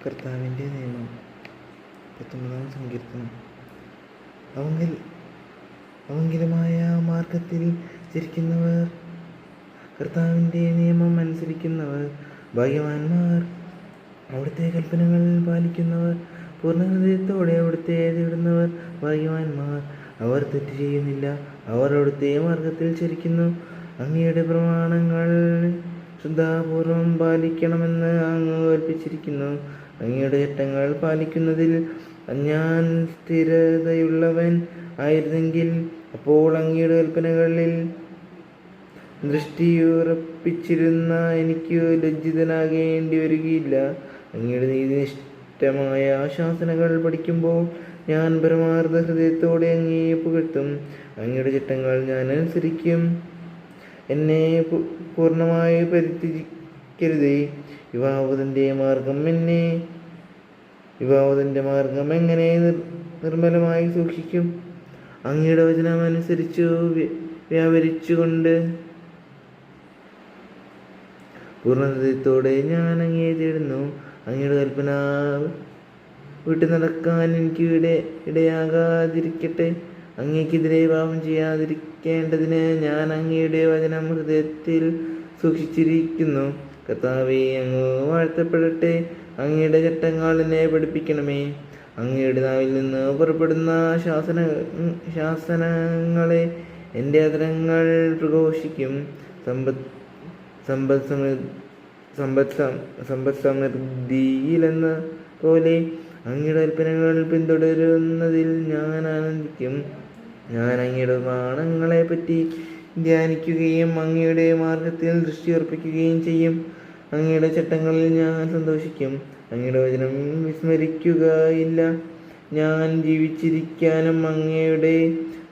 കർത്താവിൻ്റെ നിയമം. 19-ാം സങ്കീർത്തനം. അവങ്കിലുമായ മാർഗത്തിൽ ചരിക്കുന്നവർ, കർത്താവിൻ്റെ നിയമം അനുസരിക്കുന്നവർ ഭാഗ്യവാന്മാർ. അവിടുത്തെ കൽപ്പനകൾ പാലിക്കുന്നവർ, പൂർണ്ണഹൃദയത്തോടെ അവിടുത്തെ തേടുന്നവർ ഭാഗ്യവാന്മാർ. അവർ തെറ്റ് ചെയ്യുന്നില്ല, അവർ അവിടുത്തെ മാർഗത്തിൽ ചരിക്കുന്നു. അങ്ങയുടെ പ്രമാണങ്ങൾ ശ്രദ്ധാപൂർവം പാലിക്കണമെന്ന് അങ്ങ് കൽപ്പിച്ചിരിക്കുന്നു. അങ്ങയുടെ ചട്ടങ്ങൾ പാലിക്കുന്നതിൽ ഞാൻ സ്ഥിരതയുള്ളവൻ ആയിരുന്നെങ്കിൽ അപ്പോൾ അങ്ങയുടെ കൽപ്പനകളിൽ ദൃഷ്ടിയുറപ്പിച്ചിരുന്ന എനിക്ക് ലജ്ജിതനാകേണ്ടി വരികയില്ല. അങ്ങയുടെ നീതിനിഷ്ഠമായ ശാസനകൾ പഠിക്കുമ്പോൾ ഞാൻ പരമാർത്ഥ ഹൃദയത്തോടെ അങ്ങയെ പുകഴ്ത്തും. അങ്ങയുടെ ചട്ടങ്ങൾ ഞാൻ അനുസരിക്കും. എന്നെ പൂർണ്ണമായി പരിത്യജിക്കരുതേ. യുവാവുതൻ്റെ മാർഗം എങ്ങനെ നിർമ്മലമായി സൂക്ഷിക്കും? അങ്ങയുടെ വചനം അനുസരിച്ചു വ്യാപരിച്ചുകൊണ്ട് പൂർണ്ണഹൃദയത്തോടെ ഞാൻ അങ്ങയെ തേടുന്നു. അങ്ങയുടെ കൽപ്പന വിട്ടു നടക്കാൻ എനിക്ക് ഇടയാകാതിരിക്കട്ടെ. അങ്ങയ്ക്കെതിരെ പാപം ചെയ്യാതിരിക്കേണ്ടതിന് ഞാൻ അങ്ങയുടെ വചനം ഹൃദയത്തിൽ സൂക്ഷിച്ചിരിക്കുന്നു. കർത്താവേ, അങ്ങ് വാഴ്ത്തപ്പെടട്ടെ. അങ്ങയുടെ ചട്ടങ്ങൾ എന്നെ പഠിപ്പിക്കണമേ. അങ്ങയുടെ നാവിൽ നിന്ന് പുറപ്പെടുന്ന ശാസനങ്ങളെ എൻ്റെ അധരങ്ങൾ പ്രഘോഷിക്കും. സമ്പദ് സമൃദ്ധിയിലെന്ന പോലെ അങ്ങയുടെ കൽപ്പനകൾ പിന്തുടരുന്നതിൽ ഞാൻ ആനന്ദിക്കും. ഞാൻ അങ്ങയുടെ പ്രമാണങ്ങളെ പറ്റി ധ്യാനിക്കുകയും അങ്ങയുടെ മാർഗത്തിൽ ദൃഷ്ടിയുറപ്പിക്കുകയും ചെയ്യും. അങ്ങയുടെ ചട്ടങ്ങളിൽ ഞാൻ സന്തോഷിക്കും. അങ്ങയുടെ വചനം വിസ്മരിക്കുകയില്ല. ഞാൻ ജീവിച്ചിരിക്കാനും അങ്ങയുടെ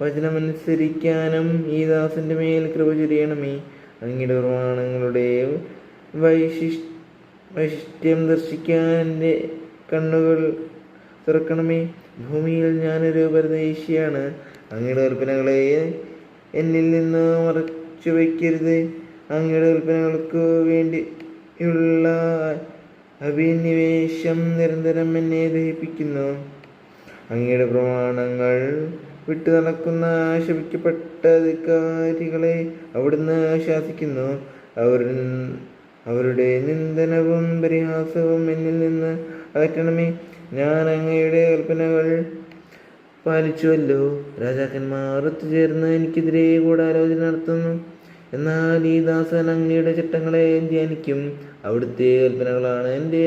വചനമനുസരിക്കാനും ഈ ദാസന്റെ മേൽ കൃപ ചൊരിയണമേ. അങ്ങയുടെ പ്രമാണങ്ങളുടെ വൈശിഷ്ട്യം ദർശിക്കാൻ എൻ്റെ കണ്ണുകൾ തുറക്കണമേ. ഭൂമിയിൽ ഞാനൊരു പരദേശിയാണ്. അങ്ങയുടെ കൽപ്പനകളെ എന്നിൽ നിന്ന് മറച്ചു വയ്ക്കരുത്. അങ്ങയുടെ കൽപ്പനകൾക്ക് വേണ്ടിയുള്ള അഭിനിവേശം നിരന്തരം എന്നെ ദഹിപ്പിക്കുന്നു. അങ്ങയുടെ പ്രമാണങ്ങൾ വിട്ടു നടക്കുന്ന ശപിക്കപ്പെട്ട ധിക്കാരികളെ അവിടുന്ന് ശാസിക്കുന്നു. അവരുടെ നിന്ദനവും പരിഹാസവും എന്നിൽ നിന്ന് അകറ്റണമേ. ഞാൻ അങ്ങയുടെ കൽപ്പനകൾ പാലിച്ചുവല്ലോ. രാജാക്കന്മാർ ഒത്തുചേർന്ന് എനിക്കെതിരെ ഗൂഢാലോചന നടത്തുന്നു. എന്നാൽ ഈ ദാസൻ അങ്ങയുടെ ചട്ടങ്ങളെ ധ്യാനിക്കും. അവിടുത്തെ കൽപ്പനകളാണ് എൻ്റെ